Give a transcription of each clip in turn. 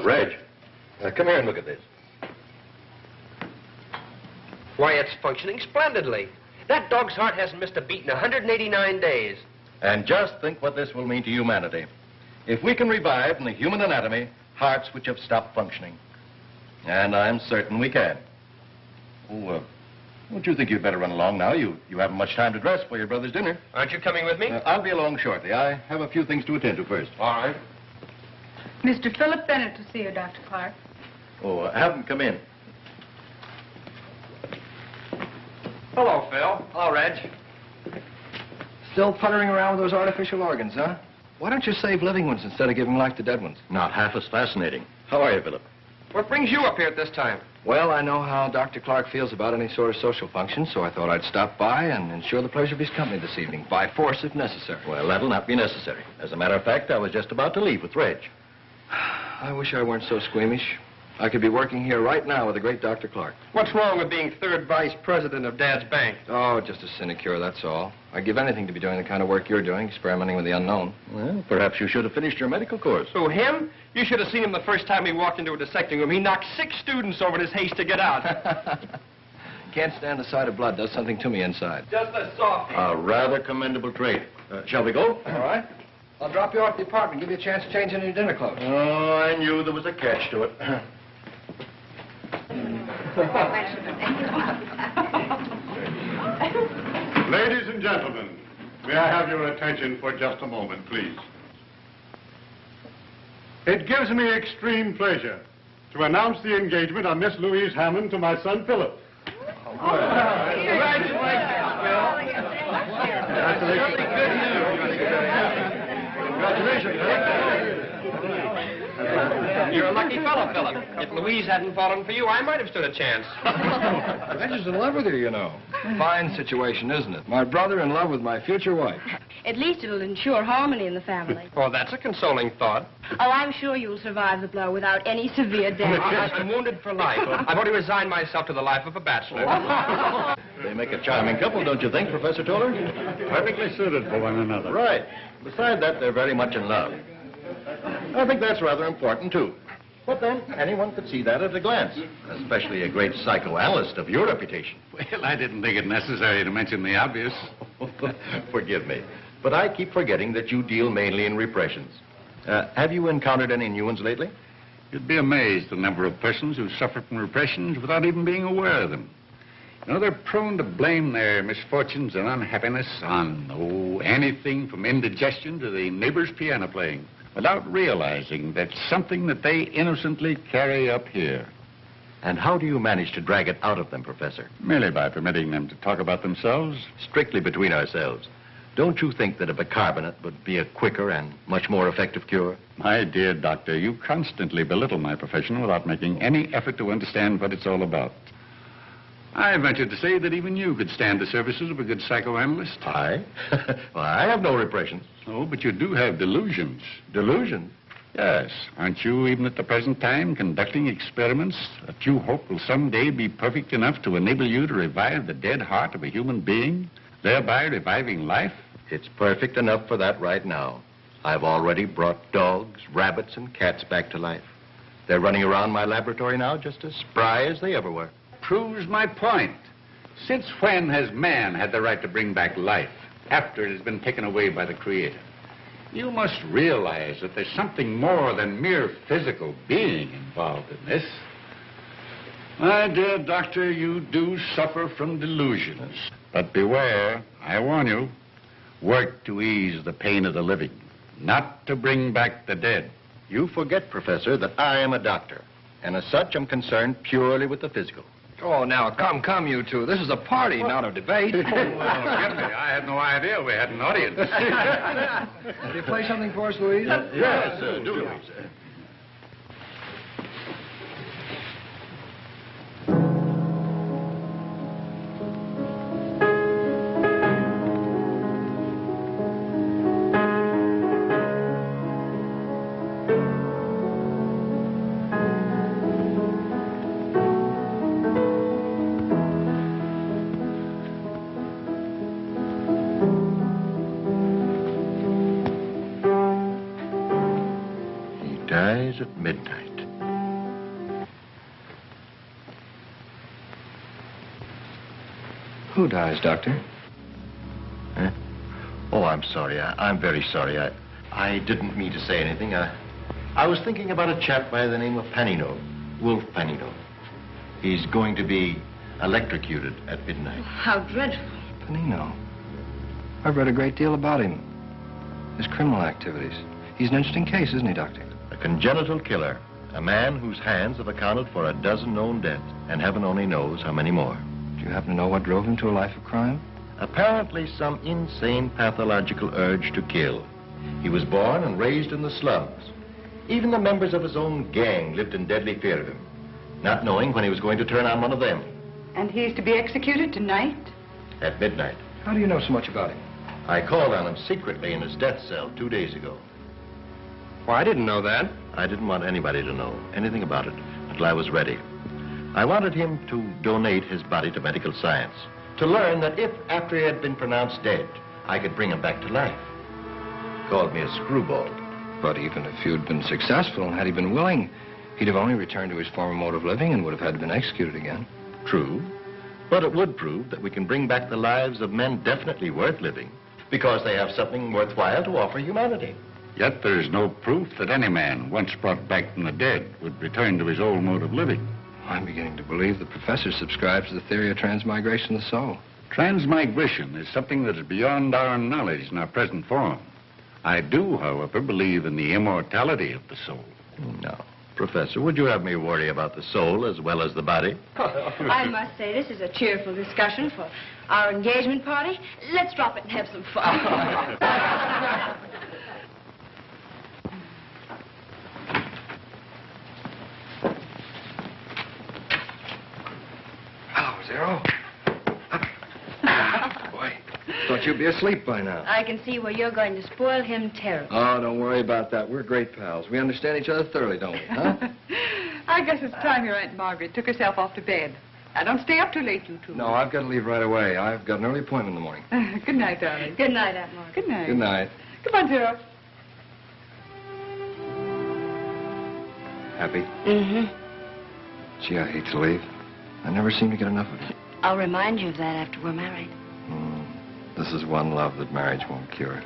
Reg, come here and look at this. Why, it's functioning splendidly. That dog's heart hasn't missed a beat in 189 days. And just think what this will mean to humanity. If we can revive in the human anatomy hearts which have stopped functioning. And I'm certain we can. Oh, don't you think you'd better run along now? You haven't much time to dress for your brother's dinner. Aren't you coming with me? I'll be along shortly. I have a few things to attend to first. All right. Mr. Philip Bennett to see you, Dr. Clark. Oh, have him come in. Hello, Phil. Hello, Reg. Still puttering around with those artificial organs, huh? Why don't you save living ones instead of giving life to dead ones? Not half as fascinating. How are you, Philip? What brings you up here at this time? Well, I know how Dr. Clark feels about any sort of social function, so I thought I'd stop by and ensure the pleasure of his company this evening, by force if necessary. Well, that'll not be necessary. As a matter of fact, I was just about to leave with Reg. I wish I weren't so squeamish. I could be working here right now with the great Dr. Clark. What's wrong with being third vice president of Dad's bank? Oh, just a sinecure, that's all. I'd give anything to be doing the kind of work you're doing, experimenting with the unknown. Well, perhaps you should have finished your medical course. Who, him? You should have seen him the first time he walked into a dissecting room. He knocked 6 students over in his haste to get out. Can't stand the sight of blood. Does something to me inside. Just a softie. A rather commendable trait. Shall we go? All right. I'll drop you off at the apartment, give you a chance to change into your dinner clothes. Oh, I knew there was a catch to it. Ladies and gentlemen, may I have your attention for just a moment, please? It gives me extreme pleasure to announce the engagement of Miss Louise Hammond to my son, Philip. Congratulations, You're a lucky fellow, Philip. If Louise hadn't fallen for you, I might have stood a chance. Reggie's in love with you, you know. Fine situation, isn't it? My brother in love with my future wife. At least it'll ensure harmony in the family. Oh, that's a consoling thought. Oh, I'm sure you'll survive the blow without any severe damage. I'm wounded for life. I've already resigned myself to the life of a bachelor. They make a charming couple, don't you think, Professor Toller? Perfectly suited for one another. Right. Besides that, they're very much in love. I think that's rather important, too. But then, anyone could see that at a glance, especially a great psychoanalyst of your reputation. Well, I didn't think it necessary to mention the obvious. Forgive me, but I keep forgetting that you deal mainly in repressions. Have you encountered any new ones lately? You'd be amazed at the number of persons who suffer from repressions without even being aware of them. You know, they're prone to blame their misfortunes and unhappiness on, anything from indigestion to the neighbor's piano playing, without realizing that's something that they innocently carry up here. And how do you manage to drag it out of them, Professor? Merely by permitting them to talk about themselves. Strictly between ourselves. Don't you think that a bicarbonate would be a quicker and much more effective cure? My dear doctor, you constantly belittle my profession without making any effort to understand what it's all about. I venture to say that even you could stand the services of a good psychoanalyst. I? Well, I have no repressions. Oh, but you do have delusions. Delusions? Yes. Aren't you, even at the present time, conducting experiments that you hope will someday be perfect enough to enable you to revive the dead heart of a human being, thereby reviving life? It's perfect enough for that right now. I've already brought dogs, rabbits, and cats back to life. They're running around my laboratory now just as spry as they ever were. Proves my point. Since when has man had the right to bring back life after it has been taken away by the Creator? You must realize that there's something more than mere physical being involved in this. My dear doctor, you do suffer from delusions. But beware, I warn you, work to ease the pain of the living, not to bring back the dead. You forget, Professor, that I am a doctor, and as such I'm concerned purely with the physical. Oh, now, come, you two. This is a party, not a debate. Well, forgive me. I had no idea we had an audience. Will you play something for us, Louise? Yes, do, Louise. Dies at midnight. Who dies, Doctor? Huh? Oh, I'm sorry. I'm very sorry. I didn't mean to say anything. I was thinking about a chap by the name of Panino, Wolf Panino. He's going to be electrocuted at midnight. How dreadful. Panino. I've read a great deal about him. His criminal activities. He's an interesting case, isn't he, Doctor? A congenital killer. A man whose hands have accounted for a dozen known deaths, and heaven only knows how many more. Do you happen to know what drove him to a life of crime? Apparently some insane pathological urge to kill. He was born and raised in the slums. Even the members of his own gang lived in deadly fear of him, not knowing when he was going to turn on one of them. And he is to be executed tonight? At midnight. How do you know so much about him? I called on him secretly in his death cell 2 days ago. Well, I didn't know that. I didn't want anybody to know anything about it until I was ready. I wanted him to donate his body to medical science, to learn that if, after he had been pronounced dead, I could bring him back to life. He called me a screwball. But even if you'd been successful and had he been willing, he'd have only returned to his former mode of living and would have had to been executed again. True, but it would prove that we can bring back the lives of men definitely worth living because they have something worthwhile to offer humanity. Yet there is no proof that any man, once brought back from the dead, would return to his old mode of living. I'm beginning to believe the professor subscribes to the theory of transmigration of the soul. Transmigration is something that is beyond our knowledge in our present form. I do, however, believe in the immortality of the soul. No. Professor, would you have me worry about the soul as well as the body? I must say, this is a cheerful discussion for our engagement party. Let's drop it and have some fun. Hello, Zero. Boy, thought you'd be asleep by now. I can see where you're going to spoil him terribly. Oh, don't worry about that. We're great pals. We understand each other thoroughly, don't we, huh? I guess it's time your Aunt Margaret took herself off to bed. Now, don't stay up too late, you two. No, I've got to leave right away. I've got an early appointment in the morning. Good night, darling. Good night, Aunt Margaret. Good night. Good night. Goodbye, Zero. Happy? Mm-hmm. Gee, I hate to leave. I never seem to get enough of you. I'll remind you of that after we're married. This is one love that marriage won't cure.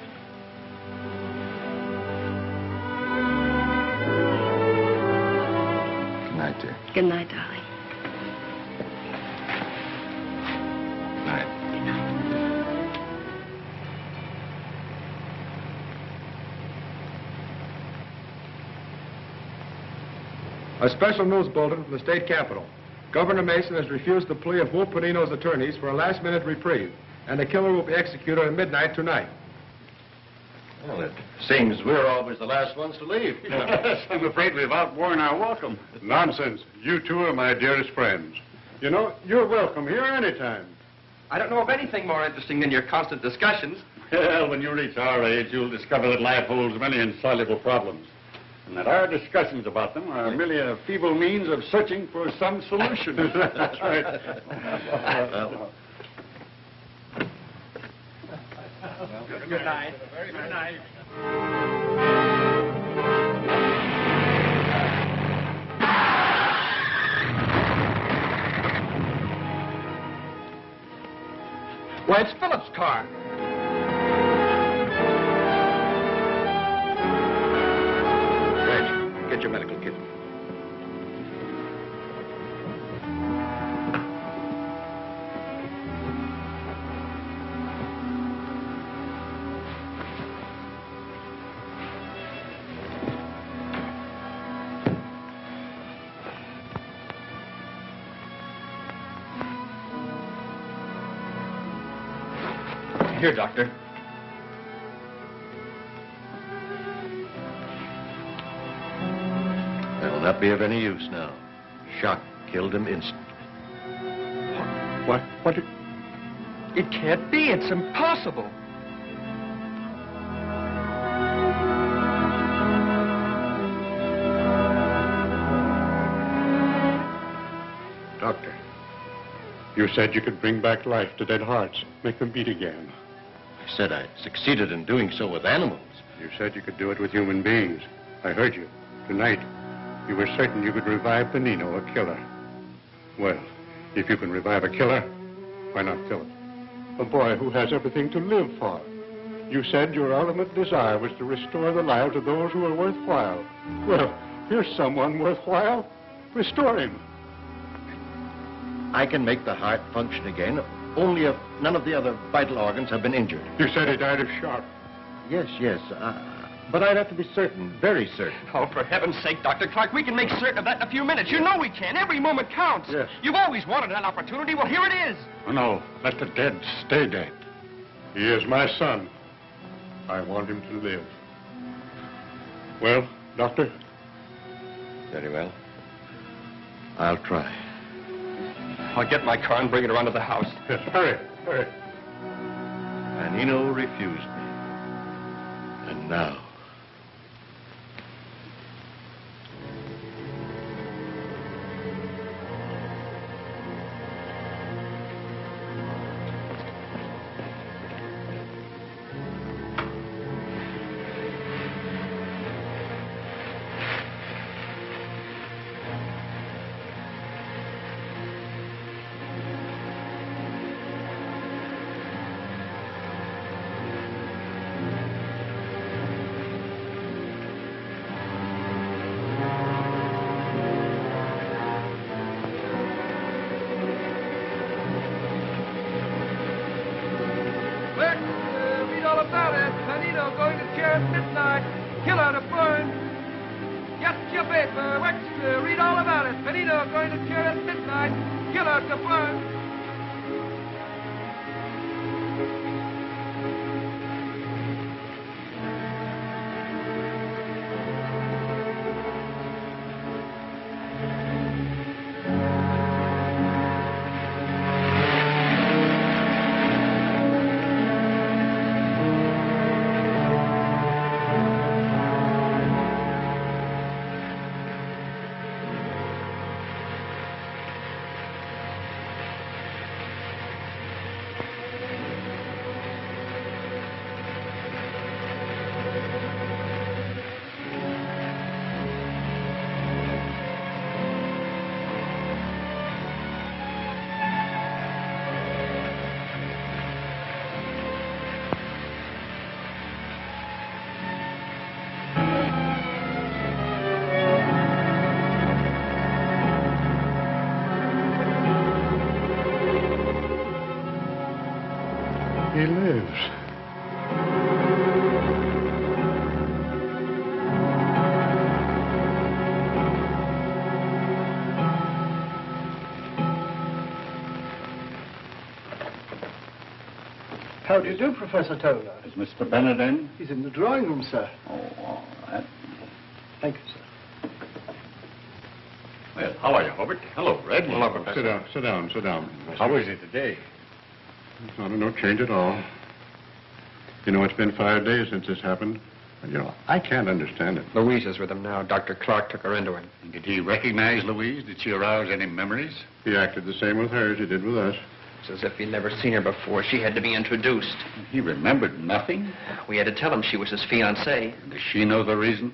Good night, dear. Good night, darling. Good night. Good night. A special news bulletin from the state capitol. Governor Mason has refused the plea of Wolf Panino's attorneys for a last-minute reprieve, and the killer will be executed at midnight tonight. Well, it seems we're always the last ones to leave. Yes, I'm afraid we've outworn our welcome. Nonsense. You two are my dearest friends. You know, you're welcome here anytime. I don't know of anything more interesting than your constant discussions. Well, when you reach our age, you'll discover that life holds many insoluble problems, and that our discussions about them are merely a feeble means of searching for some solution. That's right. Good night. Very good night. Why, it's Philip's car. Reg, get your medical kit. Here, Doctor. That will not be of any use now. Shock killed him instantly. What? It can't be. It's impossible. Doctor, you said you could bring back life to dead hearts, make them beat again. I said I succeeded in doing so with animals. You said you could do it with human beings. I heard you. Tonight, you were certain you could revive Panino, a killer. Well, if you can revive a killer, why not Philip? A boy who has everything to live for. You said your ultimate desire was to restore the lives of those who are worthwhile. Well, here's someone worthwhile. Restore him. I can make the heart function again, only if none of the other vital organs have been injured. You said he died of shock. Yes, yes. But I'd have to be certain, very certain. Oh, for heaven's sake, Dr. Clark, we can make certain of that in a few minutes. You know we can. Every moment counts. Yes. You've always wanted that opportunity. Well, here it is. Oh, no, let the dead stay dead. He is my son. I want him to live. Well, Doctor? Very well. I'll try. I'll get my car and bring it around to the house. Yes, hurry, hurry. Manino refused me. And now... Read all about it. Manino going to chair at midnight. Killer to burn. Get your paper. Wexter, read all about it. Manino going to chair at midnight. Killer to burn. He lives. How do you do, Professor Toller? Is Mr. Bennett in? He's in the drawing room, sir. Oh, all right. Thank you, sir. Well, how are you, Hobart? Hello, Red. Hello, Professor. Sit down. How is he today? No change at all. You know, it's been 5 days since this happened. And, I can't understand it. Louise is with him now. Dr. Clark took her into him. Did he recognize Louise? Did she arouse any memories? He acted the same with her as he did with us. It's as if he'd never seen her before. She had to be introduced. He remembered nothing? We had to tell him she was his fiancée. Does she know the reason?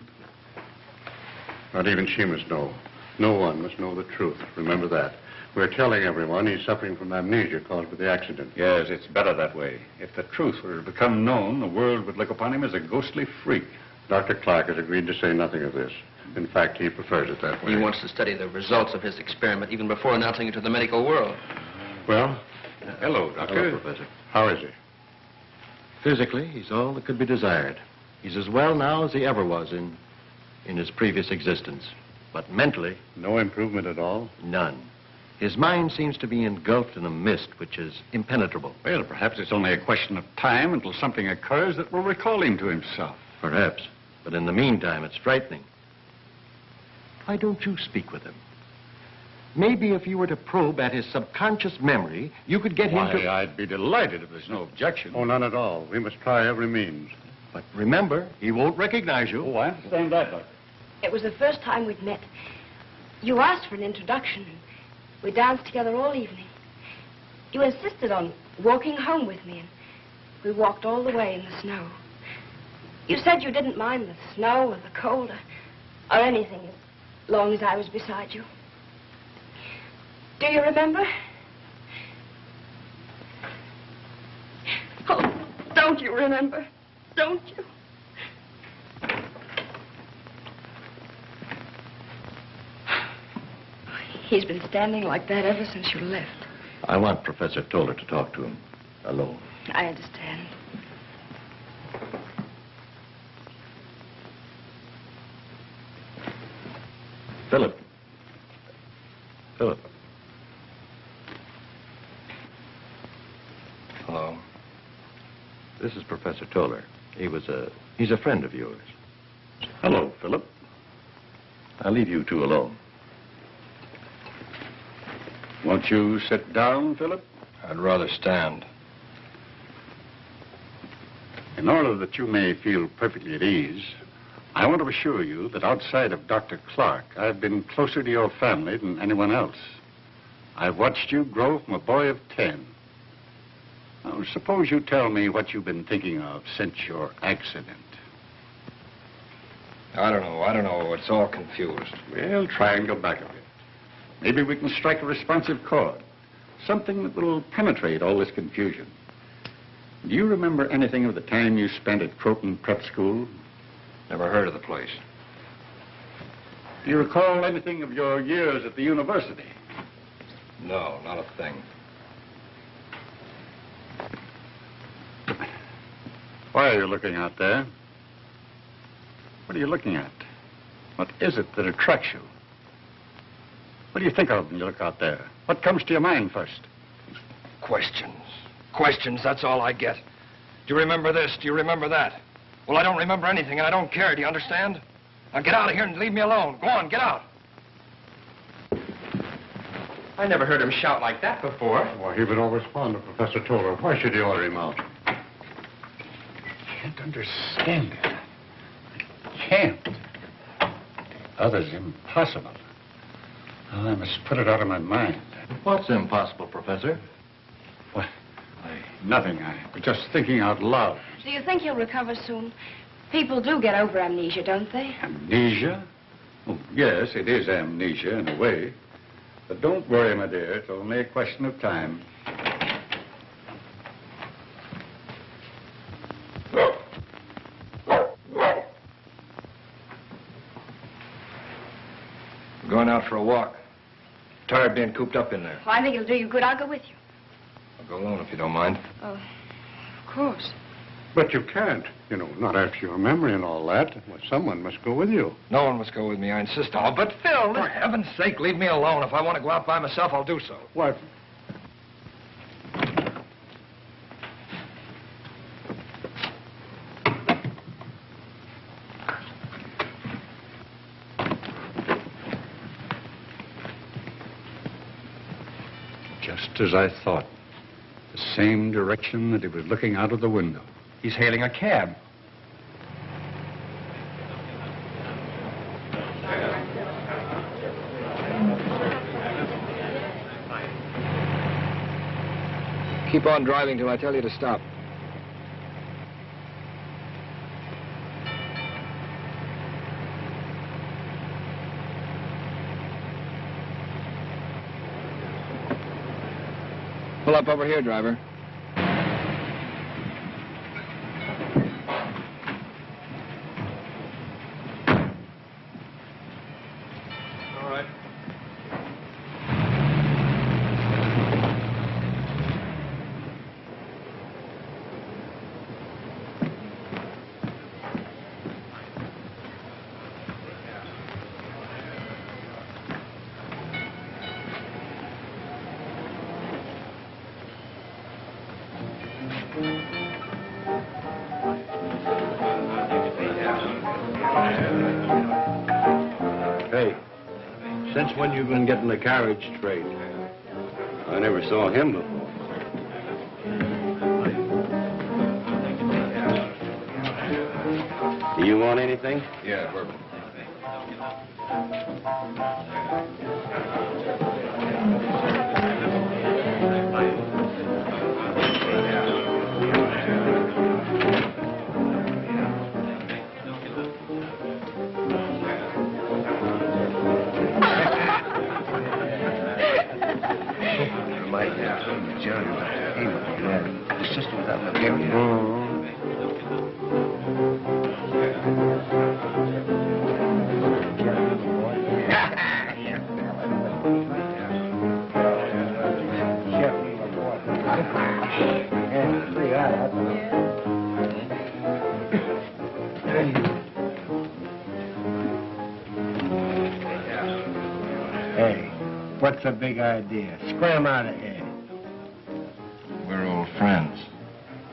Not even she must know. No one must know the truth. Remember that. We're telling everyone he's suffering from amnesia caused by the accident. Yes, it's better that way. If the truth were to become known, the world would look upon him as a ghostly freak. Dr. Clark has agreed to say nothing of this. In fact, he prefers it that way. He wants to study the results of his experiment even before announcing it to the medical world. Well? Hello, Doctor. Hello, Professor. How is he? Physically, he's all that could be desired. He's as well now as he ever was in his previous existence. But mentally... No improvement at all? None. His mind seems to be engulfed in a mist which is impenetrable. Well, perhaps it's only a question of time until something occurs that will recall him to himself. Perhaps. But in the meantime, it's frightening. Why don't you speak with him? Maybe if you were to probe at his subconscious memory, you could get him to... I'd be delighted if there's no objection. Oh, none at all. We must try every means. But remember, he won't recognize you. Oh, I understand that, Doctor. It was the first time we'd met. You asked for an introduction. We danced together all evening. You insisted on walking home with me, and we walked all the way in the snow. You said you didn't mind the snow or the cold or anything as long as I was beside you. Do you remember? Don't you remember? Don't you? He's been standing like that ever since you left. I want Professor Toller to talk to him alone. I understand. Philip. Philip. Hello. This is Professor Toller. He's a friend of yours. Hello, Philip. I'll leave you two alone. Won't you sit down, Philip? I'd rather stand. In order that you may feel perfectly at ease, I want to assure you that outside of Dr. Clark, I've been closer to your family than anyone else. I've watched you grow from a boy of 10. Now, suppose you tell me what you've been thinking of since your accident. I don't know. It's all confused. Well, try and go back a bit. Maybe we can strike a responsive chord. Something that will penetrate all this confusion. Do you remember anything of the time you spent at Croton Prep School? Never heard of the place. Do you recall anything of your years at the university? No, not a thing. Why are you looking out there? What are you looking at? What is it that attracts you? What do you think of when you look out there? What comes to your mind first? Questions, that's all I get. Do you remember this? Do you remember that? Well, I don't remember anything, and I don't care. Do you understand? Now get out of here and leave me alone. Go on, get out. I never heard him shout like that before. Why, he would always fond of Professor Toller. Why should he order him out? Can't understand it. Can't. The other's impossible. I must put it out of my mind. What's impossible, Professor? What? Nothing. I was just thinking out loud. Do you think he'll recover soon? People do get over amnesia, don't they? Amnesia? Oh, yes, it is amnesia in a way. But don't worry, my dear. It's only a question of time. I'm going out for a walk. Tired being cooped up in there. Well, I think it'll do you good. I'll go with you. I'll go alone if you don't mind. Oh, of course. But you can't. You know, not after your memory and all that. Well, someone must go with you. No one must go with me, I insist on it. But Phil, for heaven's sake, leave me alone. If I want to go out by myself, I'll do so. What? Just as I thought. The same direction that he was looking out of the window. He's hailing a cab. Keep on driving till I tell you to stop. Pull up over here, driver. All right. Hey, since when you been getting the carriage straight? I never saw him before. Do you want anything? Yeah, bourbon. John, the sister without the carrier. What's the big idea? Scram out of here. We're old friends.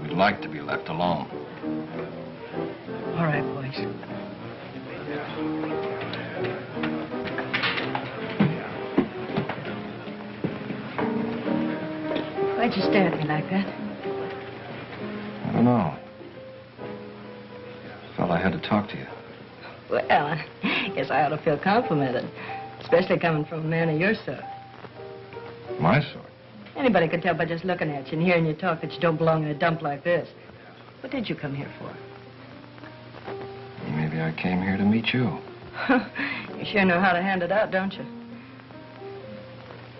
We'd like to be left alone. All right, boys. Why'd you stare at me like that? I don't know. Felt I had to talk to you. Well, I guess I ought to feel complimented, especially coming from a man of your sort. My sort? Anybody could tell by just looking at you and hearing you talk that you don't belong in a dump like this. What did you come here for? Maybe I came here to meet you. You sure know how to hand it out, don't you?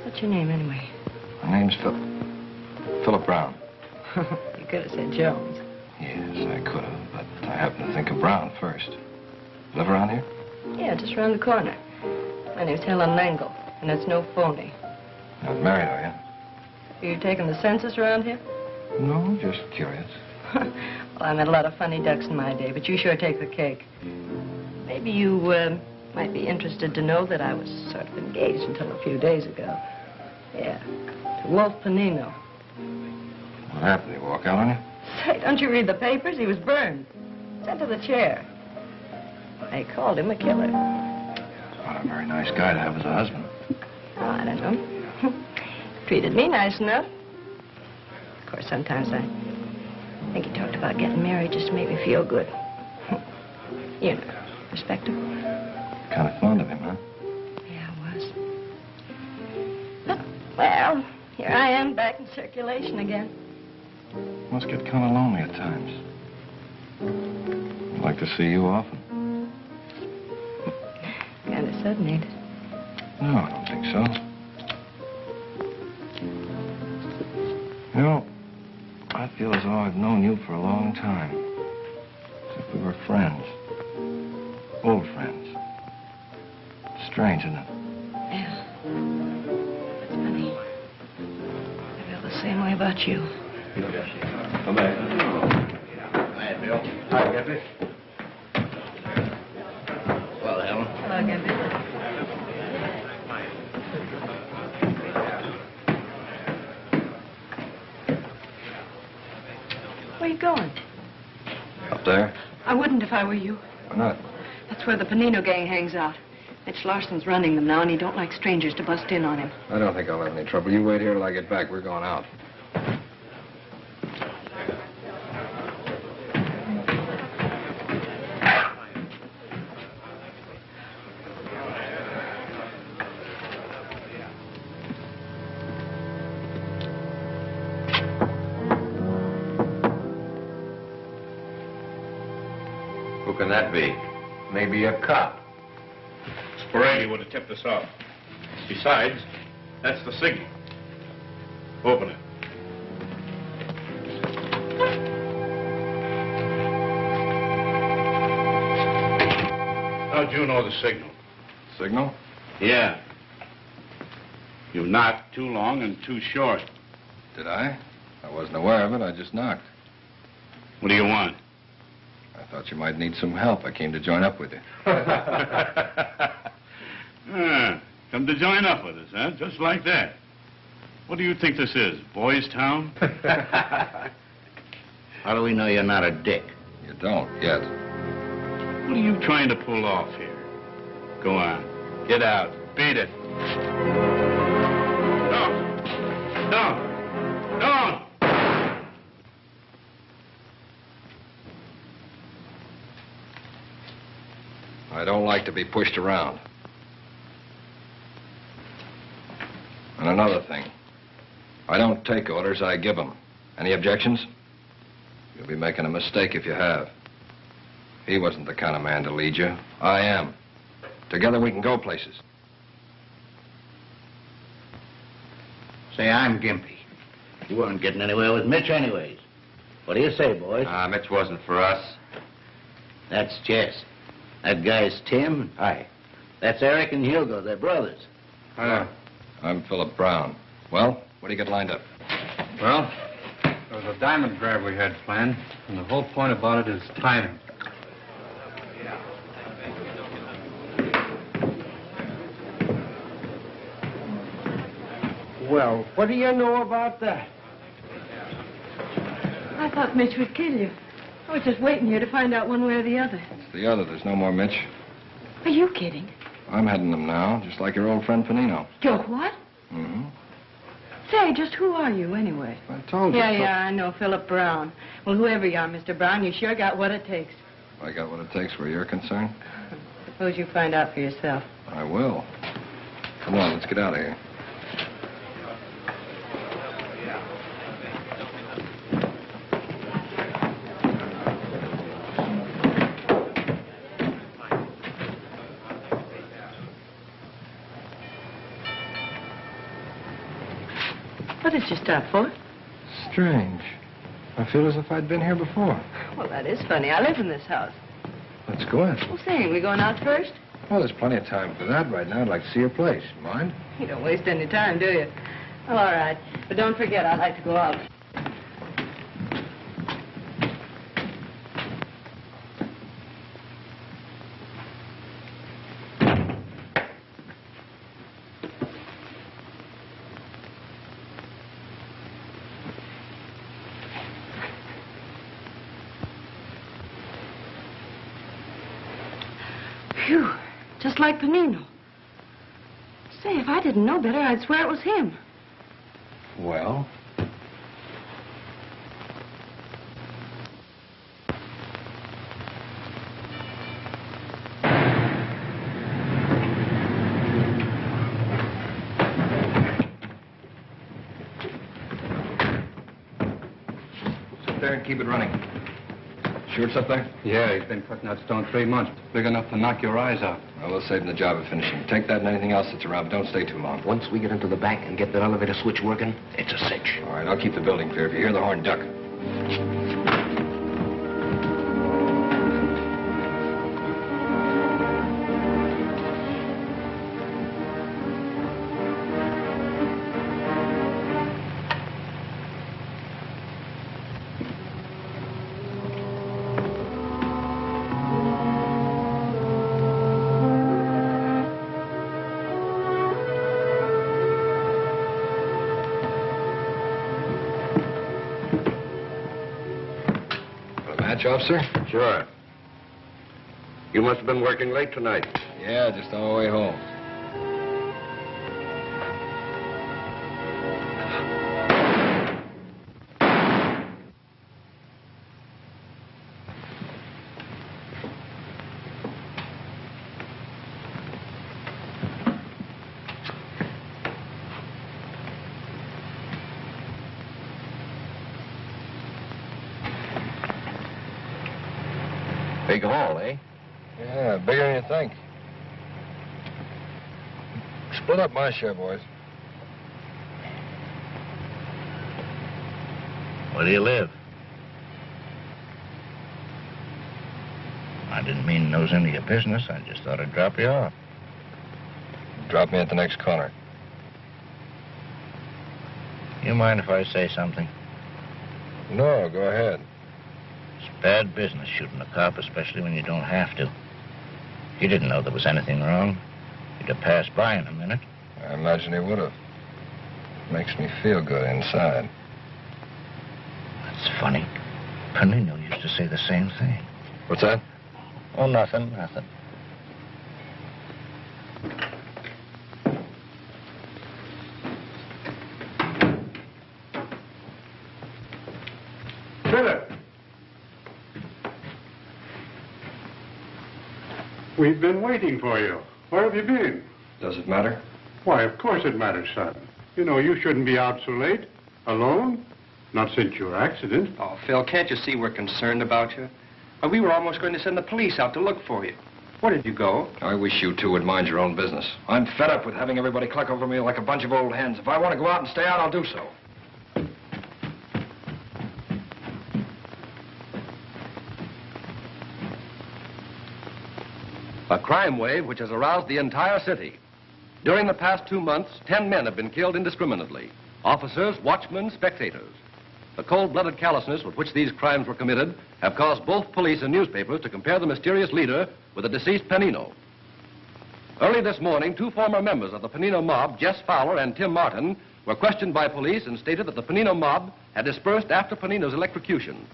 What's your name, anyway? My name's Philip Brown. You could have said Jones. Yes, I could have, but I happened to think of Brown first. Live around here? Yeah, just around the corner. My name's Helen Langle, and it's no phony. Not married, are you? Are you taking the census around here? No, just curious. Well, I met a lot of funny ducks in my day, but you sure take the cake. Maybe you might be interested to know that I was sort of engaged until a few days ago. Yeah, to Wolf Panino. What happened? Did he walk out on you? Say, don't you read the papers? He was burned. Sent to the chair. They called him a killer. What a very nice guy to have as a husband. Oh, I don't know. Treated me nice enough. Of course, sometimes I think he talked about getting married just to make me feel good. You know, respectable. Kind of fond of him, huh? Yeah, I was. But, well, here I am back in circulation again. Must get kind of lonely at times. I'd like to see you often. Kind of sudden, ain't it? No, I don't think so. You know, I feel as though I've known you for a long time. As if we were friends. Old friends. Strange, isn't it? Yeah. That's funny. I feel the same way about you. Come back. Hi, Bill. Hi, Gippy. Well, Helen. Hello, Gimpy. Where are you going? Up there? I wouldn't if I were you. Why not? That's where the Panino gang hangs out. Mitch Larson's running them now, and he don't like strangers to bust in on him. I don't think I'll have any trouble. You wait here till I get back. We're going out. Who can that be? Maybe a cop. Sporady would have tipped us off. Besides, that's the signal. Open it. How'd you know the signal? Signal? Yeah. You knocked too long and too short. Did I? I wasn't aware of it. I just knocked. What do you want? I thought you might need some help. I came to join up with you. Come to join up with us, huh? Just like that. What do you think this is, Boys Town? How do we know you're not a dick? You don't, yet. What are you trying to pull off here? Go on. Get out. Beat it. Don't. Don't. Don't. I don't like to be pushed around. And another thing. I don't take orders, I give them. Any objections? You'll be making a mistake if you have. He wasn't the kind of man to lead you. I am. Together we can go places. Say, I'm Gimpy. You weren't getting anywhere with Mitch anyways. What do you say, boys? Mitch wasn't for us. That's Jess. That guy's Tim. Hi. That's Eric and Hugo. They're brothers. Hi. I'm Philip Brown. Well, what do you got lined up? Well, there was a diamond grab we had planned, and the whole point about it is timing. Well, what do you know about that? I thought Mitch would kill you. I was just waiting here to find out one way or the other. It's the other. There's no more Mitch. Are you kidding? I'm heading them now, just like your old friend Panino. You're what? Mm-hmm. Say, just who are you, anyway? I told you. Yeah, I know, Philip Brown. Well, whoever you are, Mr. Brown, you sure got what it takes. I got what it takes where you're concerned. Suppose you find out for yourself. I will. Come on, let's get out of here. What did you stop for? Strange. I feel as if I'd been here before. Well, that is funny. I live in this house. Let's go in. Well, say, we going out first? Well, there's plenty of time for that right now. I'd like to see your place. Mind? You don't waste any time, do you? Well, all right. But don't forget, I'd like to go out. Phew, just like Panino. Say, if I didn't know better, I'd swear it was him. Well? Sit there and keep it running. Sure it's up there? Yeah, he's been cutting that stone 3 months. Big enough to knock your eyes out. Well, we'll save him the job of finishing. Take that and anything else that's around, but don't stay too long. Once we get into the back and get that elevator switch working, it's a cinch. All right, I'll keep the building clear. If you hear the horn, duck. Match, officer? Sure. You must have been working late tonight. Yeah, just on our way home. Big haul, eh? Yeah, bigger than you think. Split up my share, boys. Where do you live? I didn't mean to nose into your business. I just thought I'd drop you off. Drop me at the next corner. You mind if I say something? No, go ahead. It's bad business shooting a cop, especially when you don't have to. He didn't know there was anything wrong. He'd have passed by in a minute. I imagine he would have. Makes me feel good inside. That's funny. Panino used to say the same thing. What's that? Oh, nothing. Philip! We've been waiting for you. Where have you been? Does it matter? Why, of course it matters, son. You know, you shouldn't be out so late. Alone? Not since your accident. Oh, Phil, can't you see we're concerned about you? Why, we were almost going to send the police out to look for you. Where did you go? I wish you two would mind your own business. I'm fed up with having everybody cluck over me like a bunch of old hens. If I want to go out and stay out, I'll do so. A crime wave which has aroused the entire city. During the past 2 months, 10 men have been killed indiscriminately. Officers, watchmen, spectators. The cold-blooded callousness with which these crimes were committed have caused both police and newspapers to compare the mysterious leader with the deceased Panino. Early this morning, 2 former members of the Panino mob, Jess Fowler and Tim Martin, were questioned by police and stated that the Panino mob had dispersed after Panino's electrocution.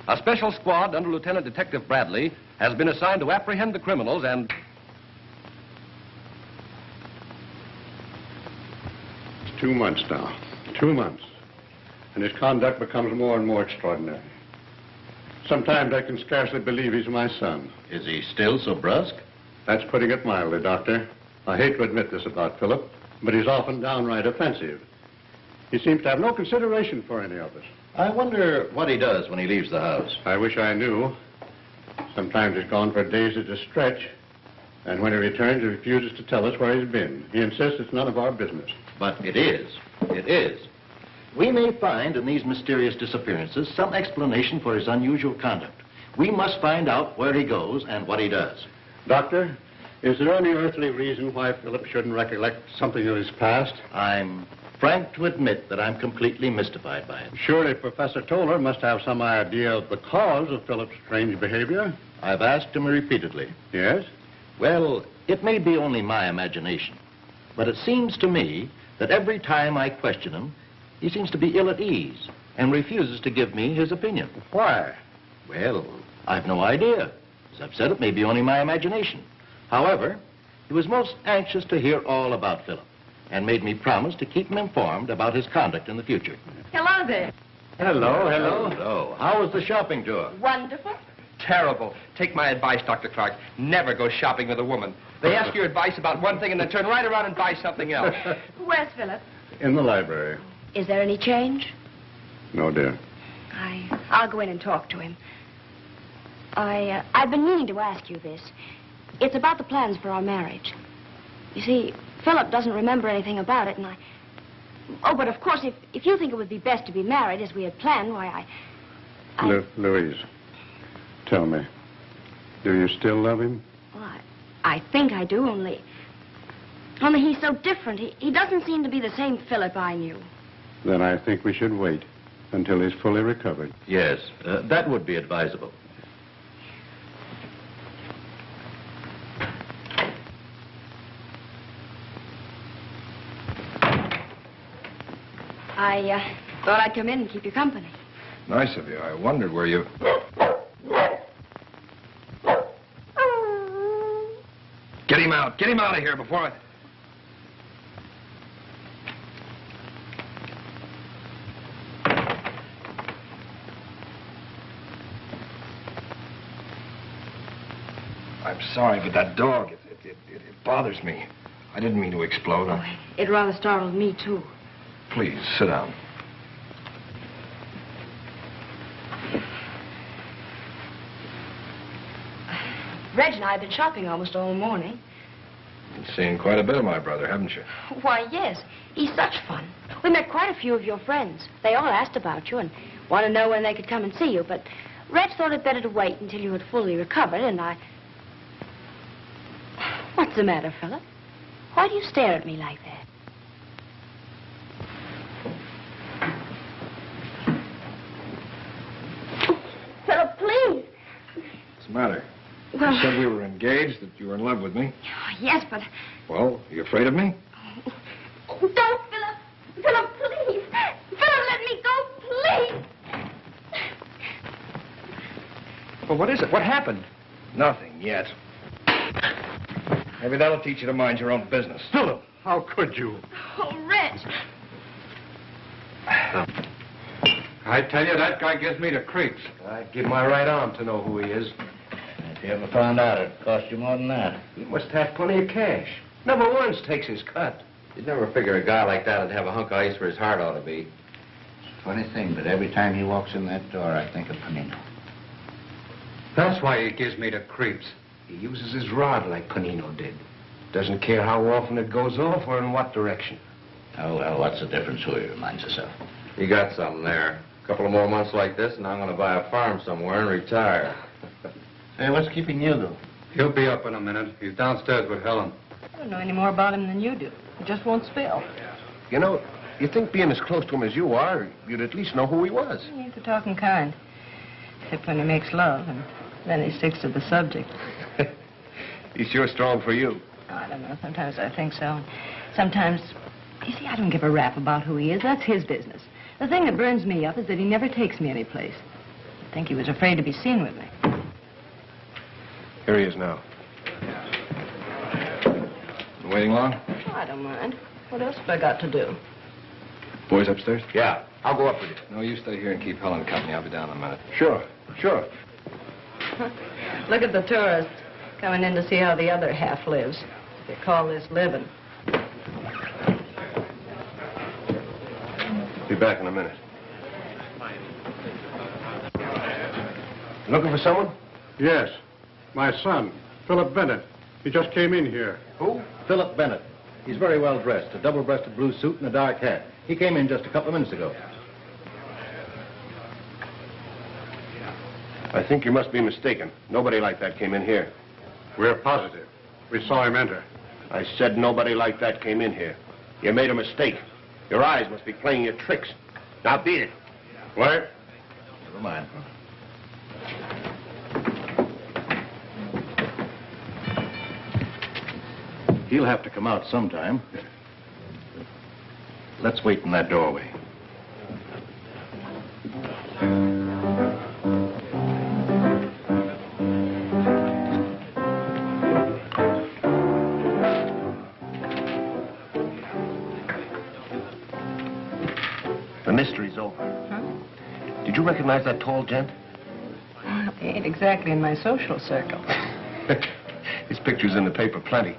A special squad under Lieutenant Detective Bradley has been assigned to apprehend the criminals and... It's 2 months now. 2 months. And his conduct becomes more and more extraordinary. Sometimes I can scarcely believe he's my son. Is he still so brusque? That's putting it mildly, Doctor. I hate to admit this about Philip, but he's often downright offensive. He seems to have no consideration for any of us. I wonder what he does when he leaves the house. I wish I knew. Sometimes he's gone for days at a stretch, and when he returns, he refuses to tell us where he's been. He insists it's none of our business. But it is. It is. We may find in these mysterious disappearances some explanation for his unusual conduct. We must find out where he goes and what he does. Doctor, is there any earthly reason why Philip shouldn't recollect something of his past? I'm frank to admit that I'm completely mystified by it. Surely Professor Toller must have some idea of the cause of Philip's strange behavior. I've asked him repeatedly. Yes? Well, it may be only my imagination, but it seems to me that every time I question him, he seems to be ill at ease and refuses to give me his opinion. Why? Well, I've no idea. As I've said, it may be only my imagination. However, he was most anxious to hear all about Philip and made me promise to keep him informed about his conduct in the future. Hello there. Hello, hello. Hello. How was the shopping tour? Wonderful. Terrible. Take my advice, Dr. Clark. Never go shopping with a woman. They ask your advice about one thing and then turn right around and buy something else. Where's Philip? In the library. Is there any change? No, dear. I'll go in and talk to him. I've been meaning to ask you this. It's about the plans for our marriage. You see, Philip doesn't remember anything about it, and Oh, but of course, if you think it would be best to be married as we had planned, why, Louise, tell me, do you still love him? Well, I think I do, only he's so different. He doesn't seem to be the same Philip I knew. Then I think we should wait until he's fully recovered. Yes, that would be advisable. I thought I'd come in and keep you company. Nice of you. I wondered where you... Get him out. Get him out of here before I... I'm sorry, but that dog, it bothers me. I didn't mean to explode. It rather startled me, too. Please, sit down. Reg and I have been shopping almost all morning. You've seen quite a bit of my brother, haven't you? Why, yes. He's such fun. We met quite a few of your friends. They all asked about you and wanted to know when they could come and see you, but Reg thought it better to wait until you had fully recovered, and I... What's the matter, Philip? Why do you stare at me like that? Philip, please. What's the matter? Well, You said we were engaged, that you were in love with me. yes, but... Well, are you afraid of me? Oh, don't, Philip. Philip, please. Philip, let me go, please. Well, what is it? What happened? Nothing yet. Maybe that'll teach you to mind your own business. Philip, how could you? Oh, Reg. I tell you, that guy gives me the creeps. I'd give my right arm to know who he is. If you ever found out, it'd cost you more than that. He must have plenty of cash. Number one's takes his cut. You'd never figure a guy like that would have a hunk of ice where his heart ought to be. It's a funny thing, but every time he walks in that door, I think of Panino. That's why he gives me the creeps. He uses his rod like Panino did. Doesn't care how often it goes off or in what direction. Oh, well, what's the difference who he reminds us of? You got something there. A couple of more months like this, and I'm going to buy a farm somewhere and retire. Hey, what's keeping you, though? He'll be up in a minute. He's downstairs with Helen. I don't know any more about him than you do. He just won't spill. You know, you'd think being as close to him as you are, you'd at least know who he was. He ain't the talking kind. Except when he makes love, and then he sticks to the subject. He's sure strong for you. I don't know. Sometimes I think so. Sometimes You see, I don't give a rap about who he is. That's his business. The thing that burns me up is that he never takes me anyplace. I think he was afraid to be seen with me. Here he is now. Been waiting long? Oh, I don't mind. What else have I got to do? Boys upstairs? Yeah, I'll go up with you. No, you stay here and keep Helen company. I'll be down in a minute. Sure. Look at the tourists coming in to see how the other half lives. They call this living. Be back in a minute. Looking for someone? Yes. My son, Philip Bennett. He just came in here. Who? Philip Bennett. He's very well dressed, a double-breasted blue suit and a dark hat. He came in just a couple of minutes ago. I think you must be mistaken. Nobody like that came in here. We're positive. We saw him enter. I said nobody like that came in here. You made a mistake. Your eyes must be playing you tricks. Now beat it. What? Never mind. He'll have to come out sometime. Let's wait in that doorway. The mystery's over. Huh? Did you recognize that tall gent? Well, he ain't exactly in my social circle. His picture's in the paper plenty.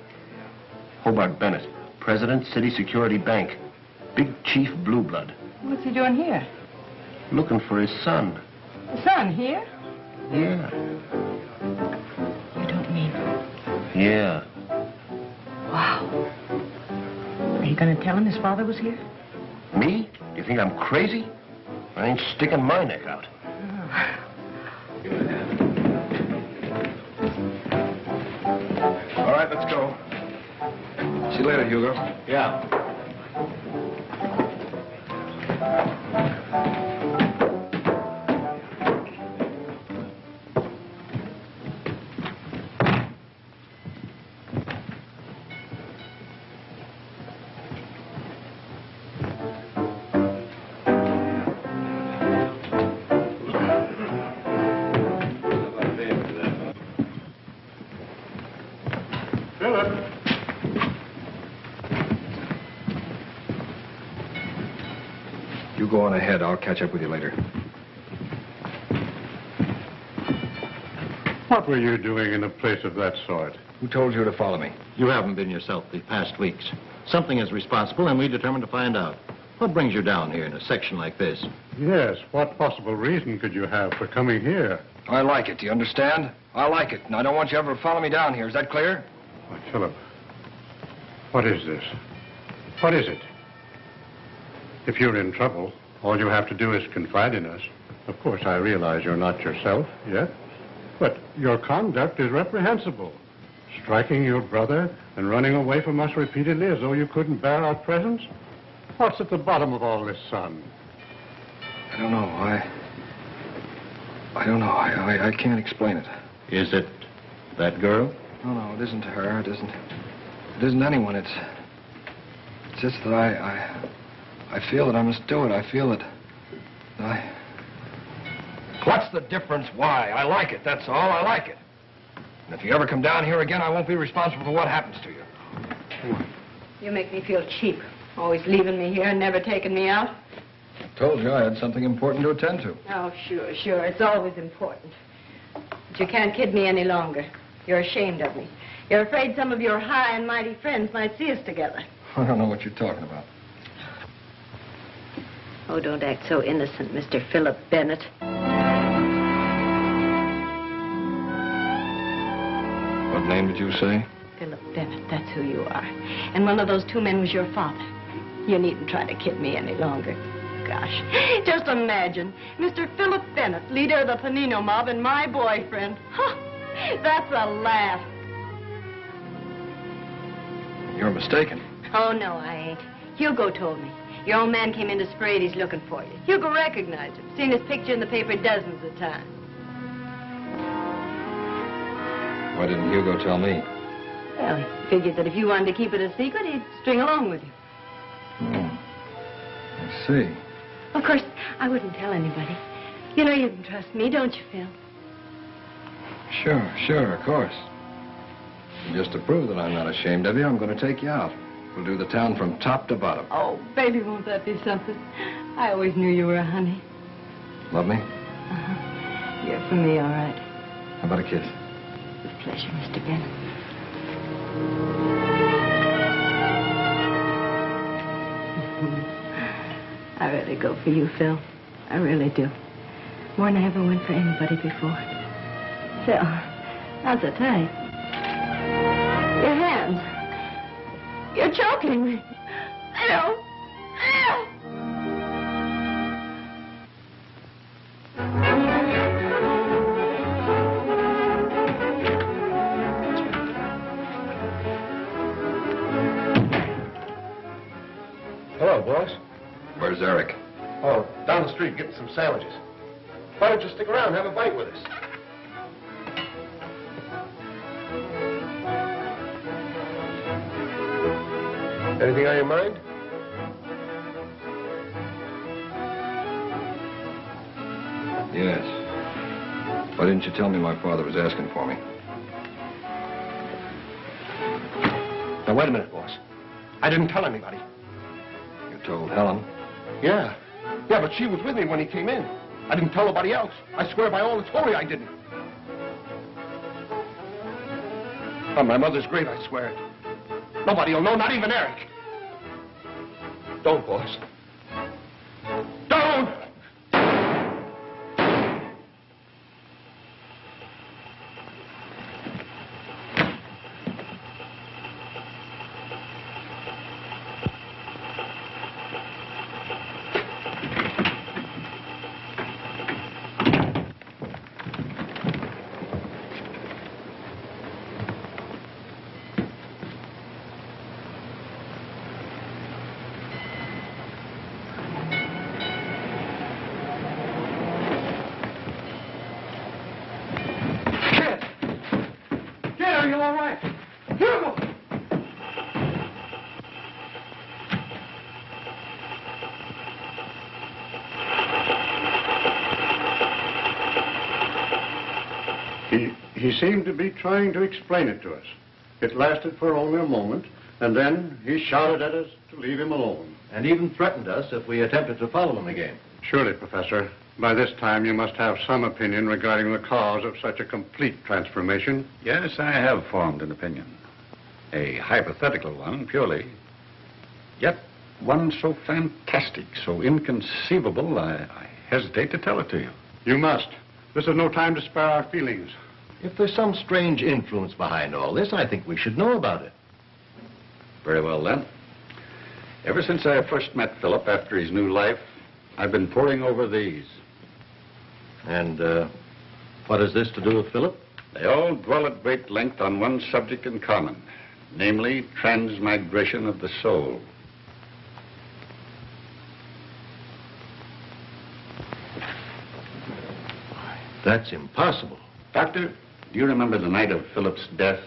Hobart Bennett, President, City Security Bank. Big Chief Blue Blood. What's he doing here? Looking for his son. The son here? Yeah. You don't mean... Yeah. Wow. Are you going to tell him his father was here? Me? You think I'm crazy? I ain't sticking my neck out. All right, let's go. See you later, Hugo. Yeah. You go on ahead. I'll catch up with you later. What were you doing in a place of that sort? Who told you to follow me? You haven't been yourself the past weeks. Something is responsible, and we determined to find out. What brings you down here in a section like this? Yes, what possible reason could you have for coming here? I like it. Do you understand? I like it, and I don't want you ever to follow me down here. Is that clear? Why, Philip, what is this? What is it? If you're in trouble, all you have to do is confide in us. Of course, I realize you're not yourself yet, but your conduct is reprehensible. Striking your brother and running away from us repeatedly as though you couldn't bear our presence? What's at the bottom of all this, son? I don't know. I don't know. I can't explain it. Is it that girl? No, it isn't her. It isn't anyone. It's just that I feel that I must do it. I feel it. What's the difference? Why? I like it, that's all. I like it. And if you ever come down here again, I won't be responsible for what happens to you. You make me feel cheap. Always leaving me here and never taking me out. I told you I had something important to attend to. Oh, sure. It's always important. But you can't kid me any longer. You're ashamed of me. You're afraid some of your high and mighty friends might see us together. I don't know what you're talking about. Oh, don't act so innocent, Mr. Philip Bennett. What name did you say? Philip Bennett, that's who you are. And one of those two men was your father. You needn't try to kid me any longer. Gosh, just imagine, Mr. Philip Bennett, leader of the Panino mob, and my boyfriend. Huh, that's a laugh. You're mistaken. Oh, no, I ain't. Hugo told me. Your old man came in to spray and he's looking for you. Hugo recognized him. Seen his picture in the paper dozens of times. Why didn't Hugo tell me? Well, he figured that if you wanted to keep it a secret, he'd string along with you. see. Of course, I wouldn't tell anybody. You know you can trust me, don't you, Phil? Sure, of course. And just to prove that I'm not ashamed of you, I'm going to take you out. We'll do the town from top to bottom. Oh, baby, won't that be something? I always knew you were a honey. Love me? Uh-huh. You're for me, all right. How about a kiss? With pleasure, Mr. Bennett. I really go for you, Phil. I really do. More than I ever went for anybody before. Phil, how's it tight? Your hands. You're choking me. I know. Hello, boss. Where's Eric? Oh, down the street getting some sandwiches. Why don't you stick around and have a bite with us? Anything on your mind? Yes. Why didn't you tell me my father was asking for me? Now, wait a minute, boss. I didn't tell anybody. You told Helen. Yeah, but she was with me when he came in. I didn't tell nobody else. I swear by all that's holy I didn't. On my mother's grave, I swear it. Nobody will know, not even Eric. Don't, boss. Don't! Are you all right? Hugo! He seemed to be trying to explain it to us. It lasted for only a moment, and then he shouted at us to leave him alone. And even threatened us if we attempted to follow him again. Surely, Professor, by this time you must have some opinion regarding the cause of such a complete transformation. Yes, I have formed an opinion. A hypothetical one, purely. Yet one so fantastic, so inconceivable, I hesitate to tell it to you. You must. This is no time to spare our feelings. If there's some strange influence behind all this, I think we should know about it. Very well, then. Ever since I first met Philip after his new life, I've been poring over these. And what has this to do with Philip? They all dwell at great length on one subject in common, namely transmigration of the soul. That's impossible. Doctor, do you remember the night of Philip's death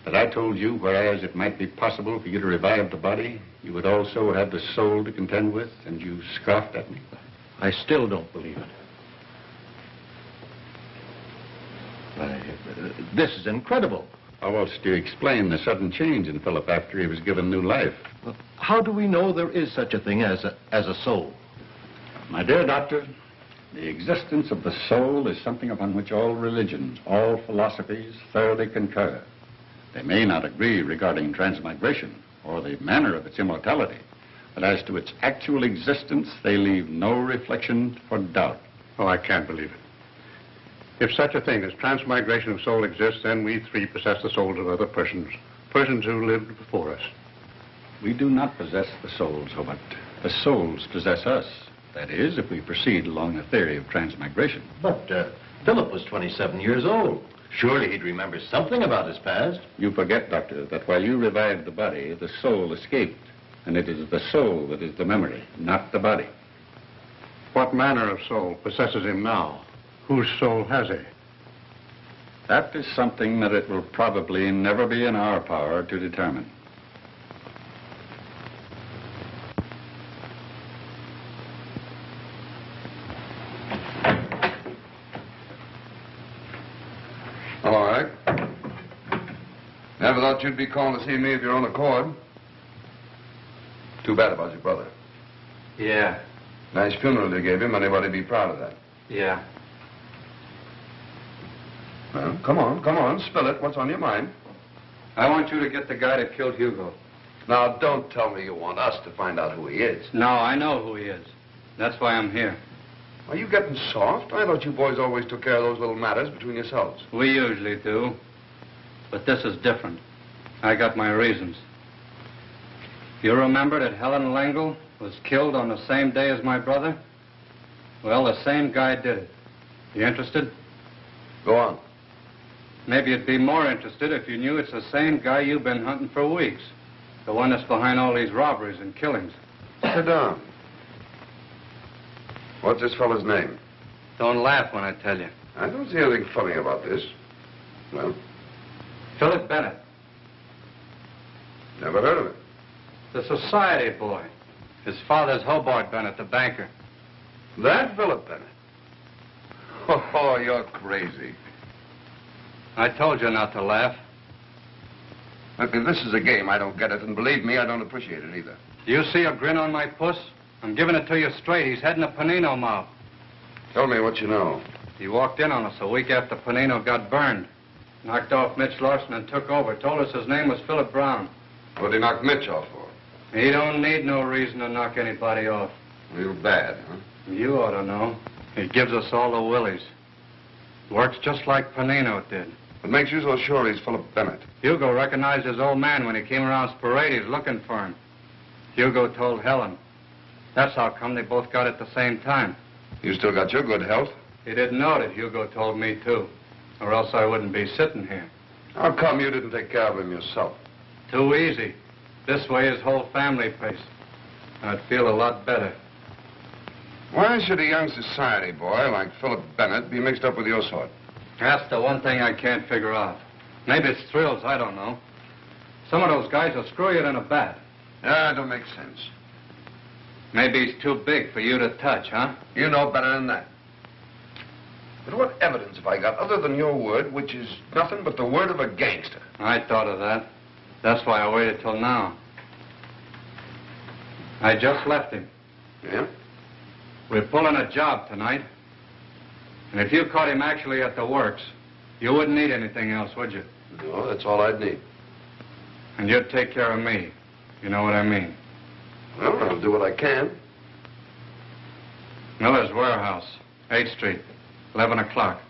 that I told you, whereas it might be possible for you to revive the body, you would also have the soul to contend with, and you scoffed at me? I still don't believe it. This is incredible. How else do you explain the sudden change in Philip after he was given new life? How do we know there is such a thing as a soul? My dear doctor, the existence of the soul is something upon which all religions, all philosophies thoroughly concur. They may not agree regarding transmigration or the manner of its immortality, but as to its actual existence, they leave no reflection for doubt. Oh, I can't believe it. If such a thing as transmigration of soul exists, then we three possess the souls of other persons who lived before us. We do not possess the souls, but the souls possess us. That is, if we proceed along the theory of transmigration. But Philip was 27 years old. Surely he'd remember something about his past. You forget, Doctor, that while you revived the body, the soul escaped. And it is the soul that is the memory, not the body. What manner of soul possesses him now? Whose soul has he? That is something that it will probably never be in our power to determine. Never thought you'd be calling to see me of your own accord. Too bad about your brother. Yeah. Nice funeral you gave him. Anybody be proud of that? Yeah. Well, come on, spill it. What's on your mind? I want you to get the guy that killed Hugo. Now, don't tell me you want us to find out who he is. No, I know who he is. That's why I'm here. Are you getting soft? I thought you boys always took care of those little matters between yourselves. We usually do. But this is different. I got my reasons. You remember that Helen Langle was killed on the same day as my brother? Well, the same guy did it. You interested? Go on. Maybe you'd be more interested if you knew it's the same guy you've been hunting for weeks. The one that's behind all these robberies and killings. Sit down. What's this fellow's name? Don't laugh when I tell you. I don't see anything funny about this. Well? Philip Bennett. Never heard of it. The society boy. His father's Hobart Bennett, the banker. That Philip Bennett? Oh, you're crazy. I told you not to laugh. Look, if this is a game, I don't get it, and believe me, I don't appreciate it either. Do you see a grin on my puss? I'm giving it to you straight. He's heading a Panino mob. Tell me what you know. He walked in on us a week after Panino got burned. Knocked off Mitch Larson and took over. Told us his name was Philip Brown. What'd he knock Mitch off for? He don't need no reason to knock anybody off. Real bad, huh? You ought to know. He gives us all the willies. Works just like Panino did. What makes you so sure he's Philip Bennett? Hugo recognized his old man when he came around Sporades looking for him. Hugo told Helen. That's how come they both got at the same time. You still got your good health? He didn't know that Hugo told me, too. Or else I wouldn't be sitting here. How come you didn't take care of him yourself? Too easy. This way his whole family pays. I'd feel a lot better. Why should a young society boy like Philip Bennett be mixed up with your sort? That's the one thing I can't figure out. Maybe it's thrills, I don't know. Some of those guys will screw you in a bat. Yeah, it don't make sense. Maybe he's too big for you to touch, huh? You know better than that. But what evidence have I got other than your word, which is nothing but the word of a gangster? I thought of that. That's why I waited till now. I just left him. Yeah? We're pulling a job tonight. And if you caught him actually at the works, you wouldn't need anything else, would you? No, that's all I'd need. And you'd take care of me. You know what I mean? Well, I'll do what I can. Miller's Warehouse, 8th Street, 11 o'clock.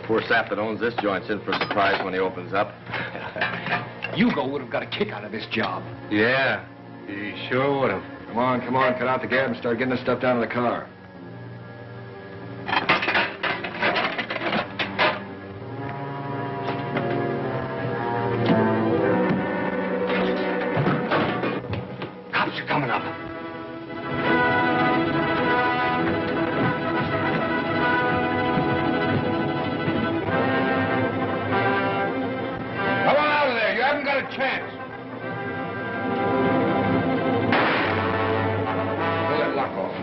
Poor sap that owns this joint's in for a surprise when he opens up. Hugo would have got a kick out of this job. Yeah, he sure would have. Come on, cut out the gab and start getting this stuff down to the car. Cops are coming up. Come on out of there. You haven't got a chance. Pull that lock off.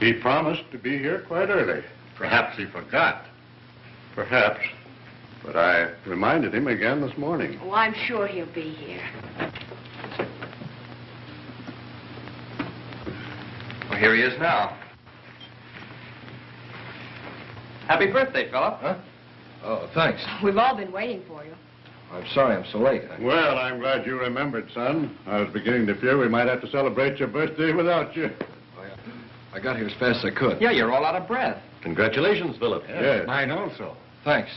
He promised to be here quite early. Perhaps he forgot. Perhaps. But I reminded him again this morning. Oh, I'm sure he'll be here. Well, here he is now. Happy birthday, Philip. Huh? Oh, thanks. We've all been waiting for you. I'm sorry I'm so late. Well, I'm glad you remembered, son. I was beginning to fear we might have to celebrate your birthday without you. I got here as fast as I could. Yeah, you're all out of breath. Congratulations, Philip. Yes. Mine also. Thanks.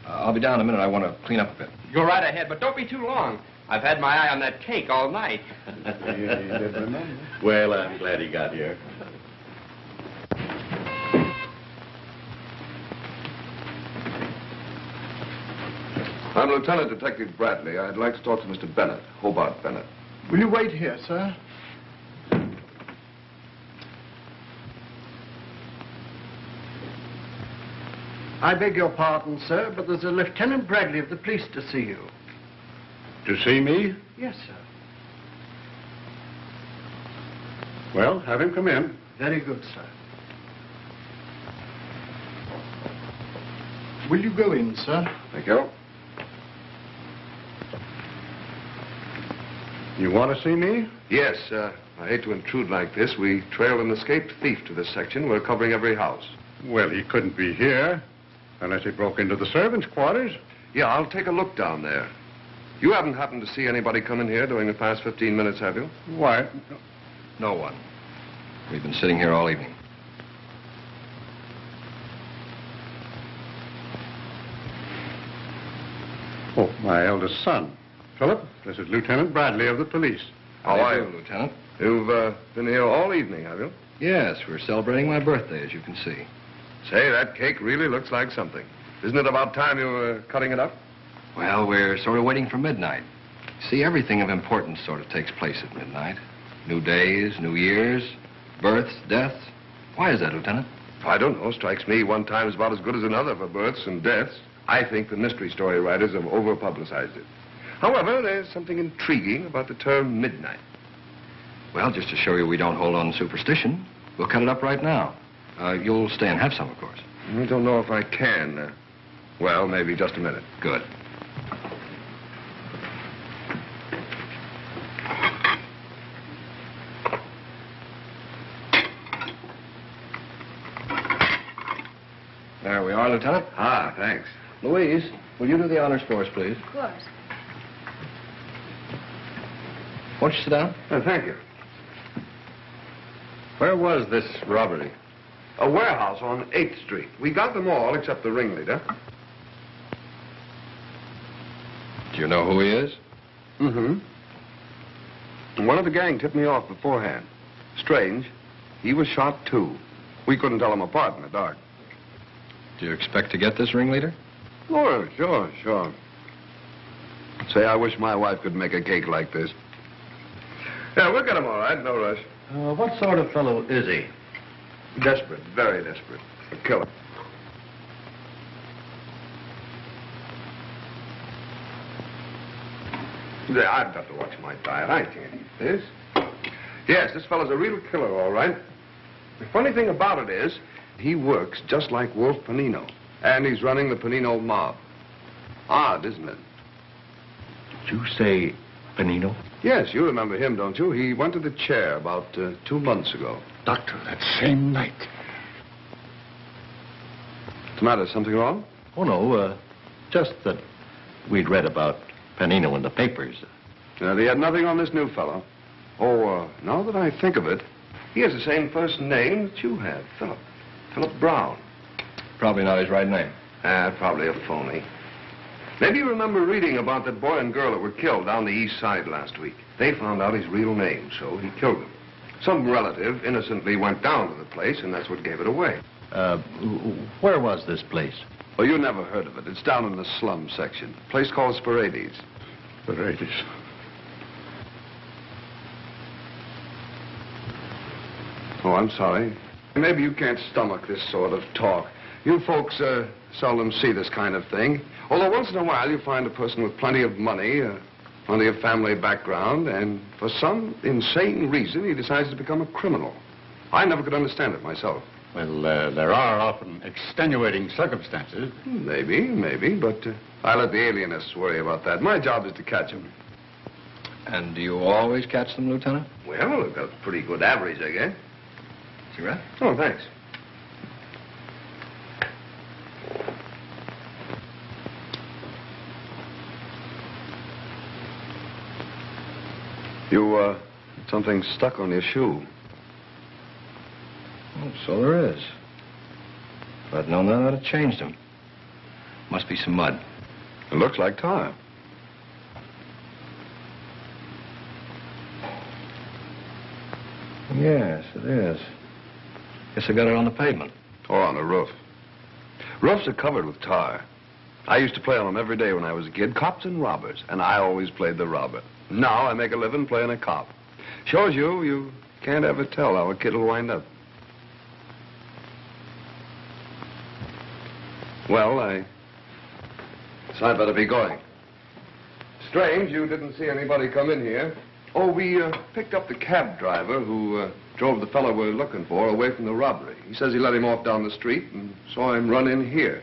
I'll be down in a minute. I want to clean up a bit. Go right ahead, but don't be too long. I've had my eye on that cake all night. He did remember. Well, I'm glad he got here. I'm Lieutenant Detective Bradley. I'd like to talk to Mr. Bennett, Hobart Bennett. Will you wait here, sir? I beg your pardon, sir, but there's a Lieutenant Bradley of the police to see you. To see me? Yes, sir. Well, have him come in. Very good, sir. Will you go in, sir? Thank you. You want to see me? Yes, I hate to intrude like this. We trailed an escaped thief to this section. We're covering every house. Well, he couldn't be here unless he broke into the servants' quarters. Yeah, I'll take a look down there. You haven't happened to see anybody come in here during the past 15 minutes, have you? Why? No one. We've been sitting here all evening. Oh, my eldest son. Philip, this is Lieutenant Bradley of the police. How are you, Lieutenant? You've been here all evening, have you? Yes, we're celebrating my birthday, as you can see. Say, that cake really looks like something. Isn't it about time you were cutting it up? Well, we're sort of waiting for midnight. See, everything of importance sort of takes place at midnight. New days, New Year's, births, deaths. Why is that, Lieutenant? I don't know. Strikes me one time is about as good as another for births and deaths. I think the mystery story writers have over-publicized it. However, there's something intriguing about the term midnight. Well, just to show you we don't hold on to superstition, we'll cut it up right now. You'll stay and have some, of course. I don't know if I can. Well, maybe just a minute. Good. There we are, Lieutenant. Ah, thanks. Louise, will you do the honors for us, please? Of course. Won't you sit down? Thank you. Where was this robbery? A warehouse on 8th Street. We got them all except the ringleader. Do you know who he is? Mm-hmm. One of the gang tipped me off beforehand. Strange. He was shot, too. We couldn't tell them apart in the dark. Do you expect to get this ringleader? Oh, sure. Say, I wish my wife could make a cake like this. Yeah, we'll get him all right. No rush. What sort of fellow is he? Desperate. Very desperate. A killer. I've got to watch my diet. I can't eat this. Yes, this fellow's a real killer, all right. The funny thing about it is, he works just like Wolf Panino. And he's running the Panino mob. Odd, isn't it? Did you say Panino? Yes, you remember him, don't you? He went to the chair about 2 months ago. Doctor, that same night. What's the matter? Something wrong? Oh, no, just that we'd read about Panino in the papers. He had nothing on this new fellow. Oh, now that I think of it, he has the same first name that you have, Philip. Philip Brown. Probably not his right name. Probably a phony. Maybe you remember reading about that boy and girl that were killed down the east side last week. They found out his real name, so he killed them. Some relative innocently went down to the place, and that's what gave it away. Where was this place? Oh, you never heard of it. It's down in the slum section. A place called Sporades. Sporades. Oh, I'm sorry. Maybe you can't stomach this sort of talk. You folks seldom see this kind of thing. Although once in a while you find a person with plenty of money, plenty of family background, and for some insane reason he decides to become a criminal. I never could understand it myself. Well, there are often extenuating circumstances. Maybe, but I let the alienists worry about that. My job is to catch them. And do you always catch them, Lieutenant? Well, I've got a pretty good average, I guess. Cigarette? Oh, thanks. You, something stuck on your shoe. Oh, so there is. If I'd known that, I'd have changed them. Must be some mud. It looks like tar. Yes, it is. Guess I got it on the pavement. Or on the roof. Roofs are covered with tar. I used to play on them every day when I was a kid, cops and robbers, and I always played the robber. Now I make a living playing a cop. Shows you can't ever tell how a kid will wind up. Well, I better be going. Strange you didn't see anybody come in here. Oh, we picked up the cab driver who drove the fellow we're looking for away from the robbery. He says he let him off down the street and saw him run in here.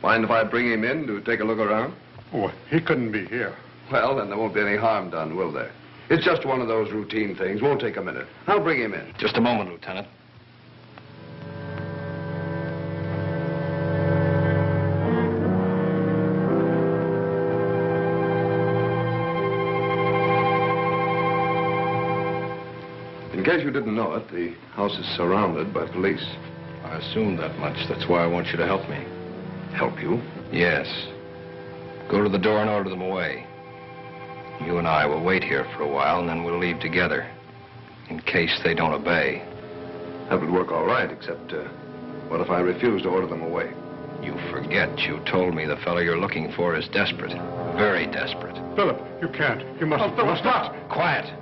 Mind if I bring him in to take a look around? Oh, he couldn't be here. Well, then there won't be any harm done, will there? It's just one of those routine things. Won't take a minute. I'll bring him in. Just a moment, Lieutenant. In case you didn't know it, the house is surrounded by police. I assumed that much. That's why I want you to help me. Help you? Yes. Go to the door and order them away. You and I will wait here for a while, and then we'll leave together, in case they don't obey. That would work all right, except, what if I refuse to order them away? You forget you told me the fellow you're looking for is desperate. Very desperate. Philip, you can't. You must... Oh, Philip, stop! Quiet.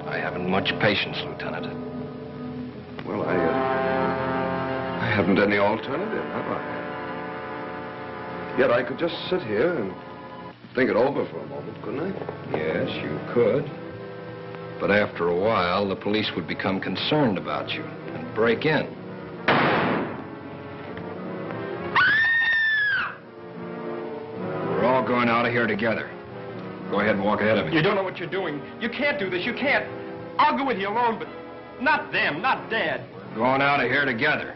I haven't much patience, Lieutenant. Well, I haven't any alternative, have I? Yet I could just sit here and think it over for a moment, couldn't I? Yes, you could. But after a while, the police would become concerned about you and break in. We're all going out of here together. Go ahead and walk ahead of me. You don't know what you're doing. You can't do this. You can't. I'll go with you alone, but not them, not Dad. We're going out of here together.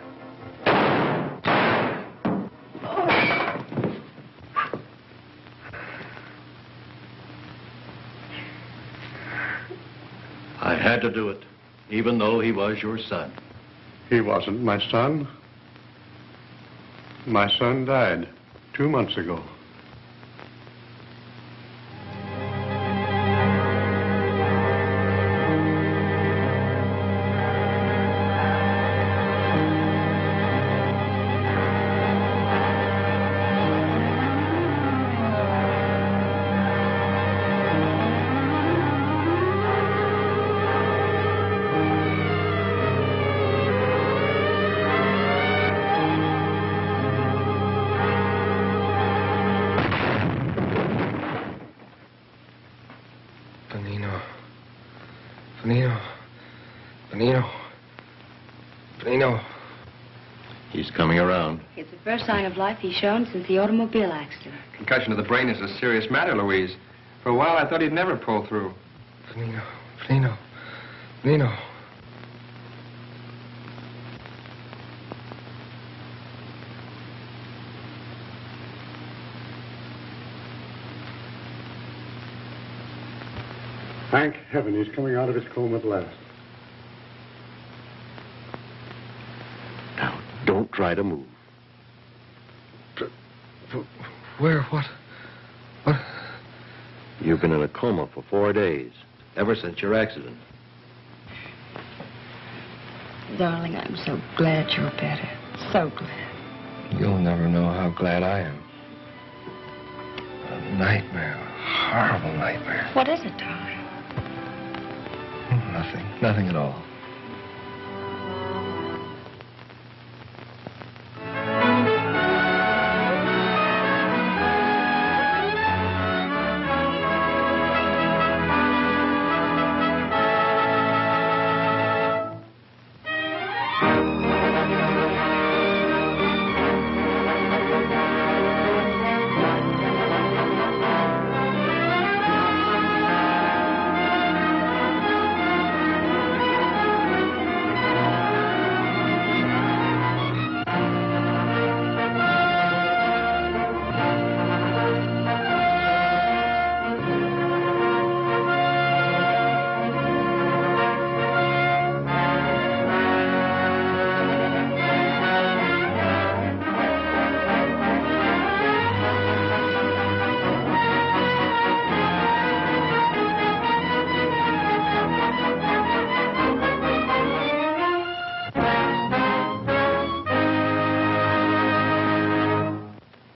I had to do it, even though he was your son. He wasn't my son. My son died 2 months ago. Benino. He's coming around. It's the first sign of life he's shown since the automobile accident. Concussion of the brain is a serious matter, Louise. For a while, I thought he'd never pull through. Benino. Thank heaven he's coming out of his coma at last. Now, don't try to move. Where? What? You've been in a coma for 4 days, ever since your accident. Darling, I'm so glad you're better. So glad. You'll never know how glad I am. A nightmare. A horrible nightmare. What is it, darling? Nothing at all.